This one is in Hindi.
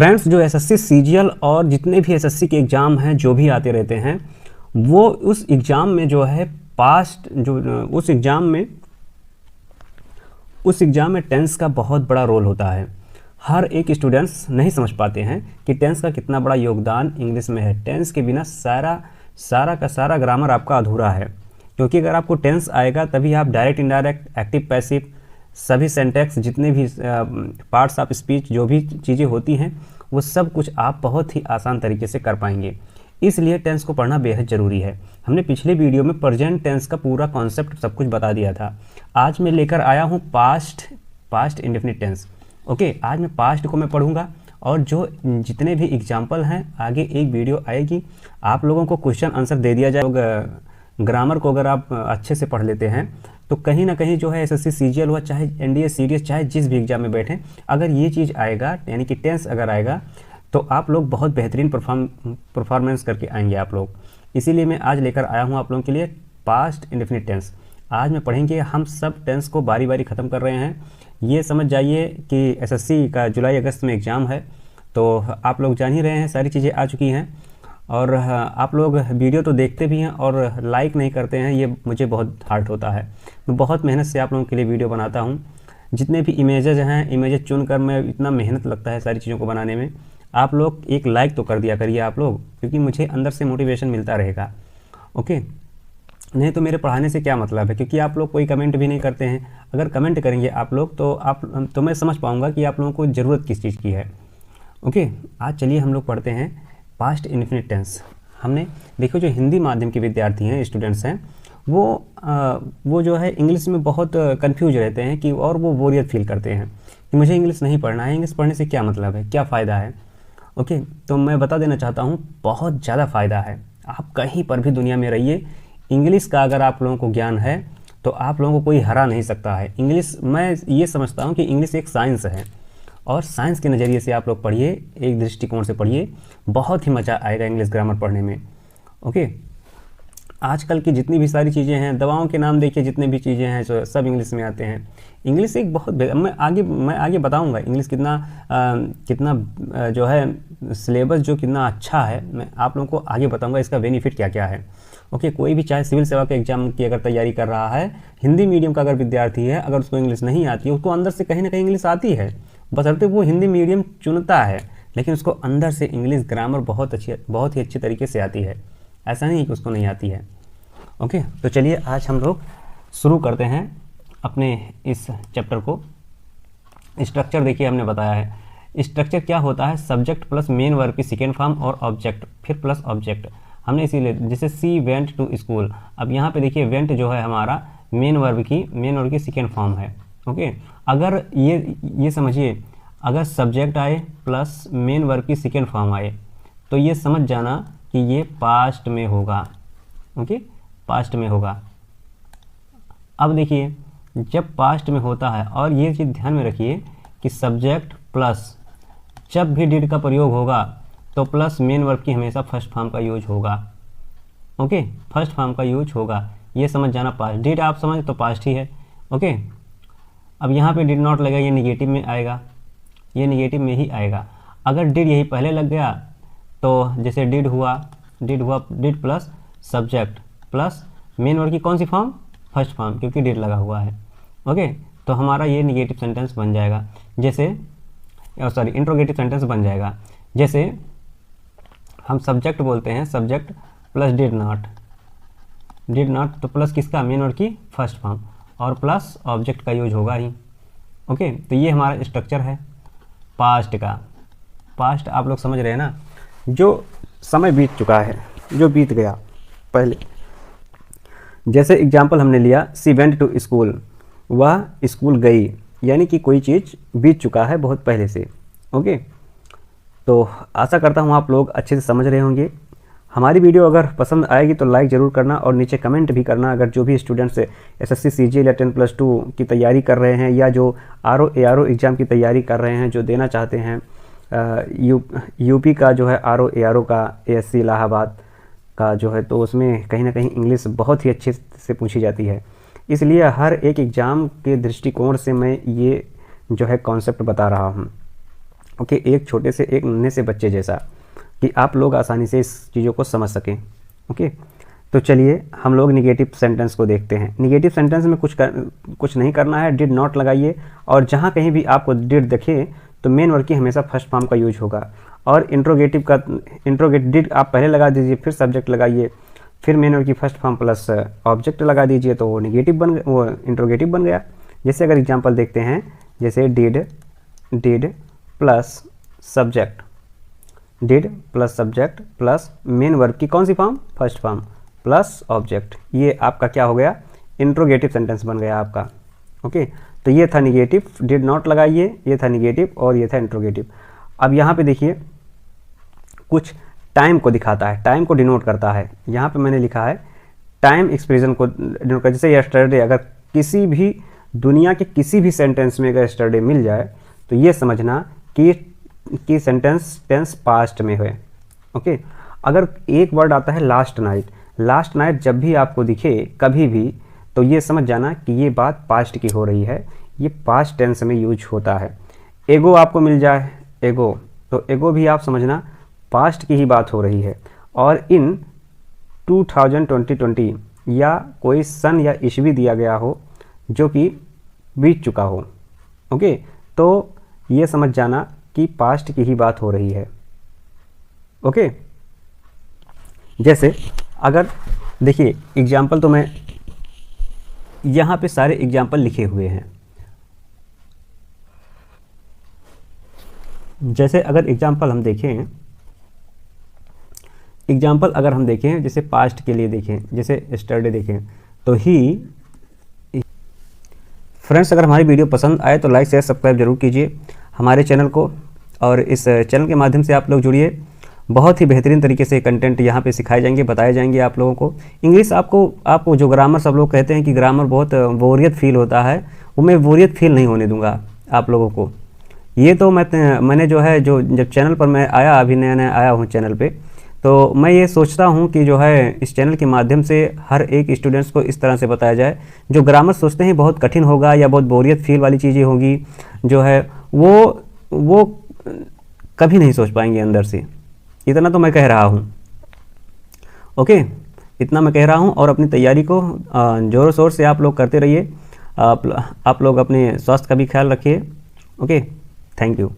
फ्रेंड्स, जो एसएससी सीजीएल और जितने भी एसएससी के एग्ज़ाम हैं जो भी आते रहते हैं, वो उस एग्ज़ाम में जो है उस एग्ज़ाम में टेंस का बहुत बड़ा रोल होता है। हर एक स्टूडेंट्स नहीं समझ पाते हैं कि टेंस का कितना बड़ा योगदान इंग्लिश में है। टेंस के बिना सारा का सारा ग्रामर आपका अधूरा है, क्योंकि अगर आपको टेंस आएगा तभी आप डायरेक्ट, इनडायरेक्ट, एक्टिव, पैसिव, सभी सेंटेक्स, जितने भी पार्ट्स ऑफ स्पीच, जो भी चीज़ें होती हैं, वो सब कुछ आप बहुत ही आसान तरीके से कर पाएंगे। इसलिए टेंस को पढ़ना बेहद ज़रूरी है। हमने पिछले वीडियो में प्रेजेंट टेंस का पूरा कॉन्सेप्ट सब कुछ बता दिया था। आज मैं लेकर आया हूँ पास्ट इंडेफिनिट टेंस। ओके, आज मैं पास्ट को मैं पढ़ूंगा और जो जितने भी एग्जाम्पल हैं, आगे एक वीडियो आएगी, आप लोगों को क्वेश्चन आंसर दे दिया जाएगा। ग्रामर को अगर आप अच्छे से पढ़ लेते हैं तो कहीं ना कहीं जो है एसएससी सीजीएल हुआ, चाहे एनडीए सीडीएस, चाहे जिस भी एग्जाम में बैठें, अगर ये चीज़ आएगा, यानी कि टेंस अगर आएगा, तो आप लोग बहुत बेहतरीन परफॉर्मेंस करके आएंगे आप लोग। इसीलिए मैं आज लेकर आया हूँ आप लोगों के लिए पास्ट इंडेफिनिट टेंस। आज मैं पढ़ेंगे, हम सब टेंस को बारी बारी ख़त्म कर रहे हैं। ये समझ जाइए कि एसएससी का जुलाई अगस्त में एग्ज़ाम है, तो आप लोग जान ही रहे हैं, सारी चीज़ें आ चुकी हैं। और आप लोग वीडियो तो देखते भी हैं और लाइक नहीं करते हैं, ये मुझे बहुत हार्ड होता है। मैं बहुत मेहनत से आप लोगों के लिए वीडियो बनाता हूँ। जितने भी इमेजेस हैं, इमेजेस चुनकर मैं, इतना मेहनत लगता है सारी चीज़ों को बनाने में। आप लोग एक लाइक तो कर दिया करिए आप लोग, क्योंकि मुझे अंदर से मोटिवेशन मिलता रहेगा। ओके, नहीं तो मेरे पढ़ाने से क्या मतलब है, क्योंकि आप लोग कोई कमेंट भी नहीं करते हैं। अगर कमेंट करेंगे आप लोग तो मैं समझ पाऊँगा कि आप लोगों को ज़रूरत किस चीज़ की है। ओके, आज चलिए हम लोग पढ़ते हैं पास्ट इंडेफिनिट टेंस। हमने देखो, जो हिंदी माध्यम के विद्यार्थी हैं, स्टूडेंट्स हैं, वो जो है इंग्लिश में बहुत कंफ्यूज रहते हैं कि, और वो बोरियत फील करते हैं कि मुझे इंग्लिश नहीं पढ़ना है, इंग्लिश पढ़ने से क्या मतलब है, क्या फ़ायदा है। ओके, तो मैं बता देना चाहता हूँ, बहुत ज़्यादा फ़ायदा है। आप कहीं पर भी दुनिया में रहिए, इंग्लिश का अगर आप लोगों को ज्ञान है तो आप लोगों को कोई हरा नहीं सकता है। इंग्लिश, मैं ये समझता हूँ कि इंग्लिश एक साइंस है, और साइंस के नज़रिए से आप लोग पढ़िए, एक दृष्टिकोण से पढ़िए, बहुत ही मज़ा आएगा इंग्लिश ग्रामर पढ़ने में। ओके, आजकल की जितनी भी सारी चीज़ें हैं, दवाओं के नाम देखिए, जितने भी चीज़ें हैं सब इंग्लिश में आते हैं। इंग्लिश एक बहुत, मैं आगे बताऊंगा इंग्लिश कितना जो है सिलेबस जो कितना अच्छा है, मैं आप लोगों को आगे बताऊंगा इसका बेनिफिट क्या क्या है। ओके, कोई भी चाहे सिविल सेवा के एग्जाम की अगर तैयारी कर रहा है, हिंदी मीडियम का अगर विद्यार्थी है, अगर उसको इंग्लिश नहीं आती है, उसको अंदर से कहीं ना कहीं इंग्लिश आती है, बशर्ते वो हिंदी मीडियम चुनता है, लेकिन उसको अंदर से इंग्लिश ग्रामर बहुत ही अच्छी तरीके से आती है। ऐसा नहीं कि उसको नहीं आती है। ओके, तो चलिए आज हम लोग शुरू करते हैं अपने इस चैप्टर को। स्ट्रक्चर देखिए, हमने बताया है स्ट्रक्चर क्या होता है। सब्जेक्ट प्लस मेन वर्ब की सेकेंड फॉर्म और ऑब्जेक्ट, फिर प्लस ऑब्जेक्ट। हमने इसीलिए, जैसे सी वेंट टू स्कूल, अब यहाँ पे देखिए वेंट जो है हमारा मेन वर्ब की सेकेंड फॉर्म है। ओके, अगर ये समझिए, अगर सब्जेक्ट आए प्लस मेन वर्ब की सेकेंड फॉर्म आए, तो ये समझ जाना कि ये पास्ट में होगा। ओके, पास्ट में होगा। अब देखिए, जब पास्ट में होता है, और ये चीज़ ध्यान में रखिए कि सब्जेक्ट प्लस जब भी डिड का प्रयोग होगा तो प्लस मेन वर्ब की हमेशा फर्स्ट फॉर्म का यूज होगा। ओके, फर्स्ट फॉर्म का यूज होगा, ये समझ जाना। पास्ट डिड आप समझ तो पास्ट ही है। ओके, अब यहाँ पे डिड नॉट लगेगा, ये निगेटिव में आएगा, ये निगेटिव में ही आएगा। अगर डिड यही पहले लग गया तो जैसे did plus subject plus main verb की कौन सी फॉर्म, फर्स्ट फॉर्म, क्योंकि डिड लगा हुआ है। ओके, तो हमारा ये निगेटिव सेंटेंस बन जाएगा, जैसे इंट्रोगेटिव सेंटेंस बन जाएगा। जैसे हम सब्जेक्ट बोलते हैं, सब्जेक्ट प्लस डिड नॉट, तो प्लस किसका, मेन वर्ब की फर्स्ट फॉर्म, और प्लस ऑब्जेक्ट का यूज होगा ही। ओके, तो ये हमारा स्ट्रक्चर है पास्ट का। पास्ट आप लोग समझ रहे हैं ना, जो समय बीत चुका है, जो बीत गया पहले। जैसे एग्जाम्पल हमने लिया, सी वेंट टू स्कूल, वह स्कूल गई, यानी कि कोई चीज़ बीत चुका है बहुत पहले से। ओके, तो आशा करता हूँ आप लोग अच्छे से समझ रहे होंगे। हमारी वीडियो अगर पसंद आएगी तो लाइक ज़रूर करना, और नीचे कमेंट भी करना। अगर जो भी स्टूडेंट्स एसएससी सीजीएल या 10+2 की तैयारी कर रहे हैं, या जो आरओ एआरओ एग्ज़ाम की तैयारी कर रहे हैं, जो देना चाहते हैं, यूपी का जो है आरओ एआरओ का, एएससी इलाहाबाद का जो है, तो उसमें कहीं ना कहीं इंग्लिश बहुत ही अच्छे से पूछी जाती है। इसलिए हर एक एग्ज़ाम के दृष्टिकोण से मैं ये जो है कॉन्सेप्ट बता रहा हूँ। ओके, एक छोटे से एक नन्हे से बच्चे जैसा, कि आप लोग आसानी से इस चीज़ों को समझ सकें। ओके, तो चलिए हम लोग निगेटिव सेंटेंस को देखते हैं। निगेटिव सेंटेंस में कुछ नहीं करना है, डिड नॉट लगाइए, और जहाँ कहीं भी आपको डिड दिखे तो मेन वर्ब की हमेशा फर्स्ट फॉर्म का यूज होगा। और इंट्रोगेटिव का डिड आप पहले लगा दीजिए, फिर सब्जेक्ट लगाइए, फिर मेन वर्ब की फर्स्ट फॉर्म प्लस ऑब्जेक्ट लगा दीजिए, तो वो निगेटिव वो इंट्रोगेटिव बन गया। जैसे अगर एग्जांपल देखते हैं, जैसे did plus subject, did plus subject plus main verb की कौन सी form, first form plus object, ये आपका क्या हो गया, इंट्रोगेटिव सेंटेंस बन गया आपका। ओके, तो ये था निगेटिव, डिड नॉट लगाइए, ये था निगेटिव और ये था इंट्रोगेटिव। अब यहाँ पे देखिए कुछ टाइम को दिखाता है, टाइम को डिनोट करता है। यहाँ पे मैंने लिखा है टाइम एक्सप्रेशन को डिनोट कर, जैसे यस्टरडे, अगर किसी भी दुनिया के किसी भी सेंटेंस में अगर यस्टरडे मिल जाए तो ये समझना कि सेंटेंस टेंस पास्ट में है। ओके, अगर एक वर्ड आता है लास्ट नाइट, लास्ट नाइट जब भी आपको दिखे कभी भी, तो ये समझ जाना कि ये बात पास्ट की हो रही है, ये पास्ट टेंस में यूज होता है। एगो आपको मिल जाए, एगो, तो एगो भी आप समझना पास्ट की ही बात हो रही है। और इन 2020 या कोई सन या ईस्वी दिया गया हो जो कि बीत चुका हो, ओके, तो ये समझ जाना कि पास्ट की ही बात हो रही है। ओके, जैसे अगर देखिए एग्जाम्पल, तो मैं यहाँ पे सारे एग्जाम्पल लिखे हुए हैं। जैसे अगर एग्जाम्पल हम देखें, एग्जाम्पल अगर हम देखें जैसे पास्ट के लिए देखें, जैसे यस्टरडे देखें, तो ही। फ्रेंड्स, अगर हमारी वीडियो पसंद आए तो लाइक शेयर सब्सक्राइब जरूर कीजिए हमारे चैनल को, और इस चैनल के माध्यम से आप लोग जुड़िए। बहुत ही बेहतरीन तरीके से कंटेंट यहाँ पे सिखाए जाएंगे, बताए जाएंगे आप लोगों को। इंग्लिश आपको जो ग्रामर, सब लोग कहते हैं कि ग्रामर बहुत बोरियत फील होता है, वो मैं बोरियत फील नहीं होने दूंगा आप लोगों को। ये तो मैंने जो है, जो जब चैनल पर मैं आया, अभी नया नया आया हूँ चैनल पे, तो मैं ये सोचता हूँ कि जो है इस चैनल के माध्यम से हर एक स्टूडेंट्स को इस तरह से बताया जाए, जो ग्रामर सोचते हैं बहुत कठिन होगा या बहुत बोरियत फील वाली चीज़ें होगी, जो है वो कभी नहीं सोच पाएंगे अंदर से। इतना तो मैं कह रहा हूँ। ओके, इतना मैं कह रहा हूँ, और अपनी तैयारी को ज़ोर शोर से आप लोग करते रहिए। आप लोग अपने स्वास्थ्य का भी ख्याल रखिए। Okay, thank you.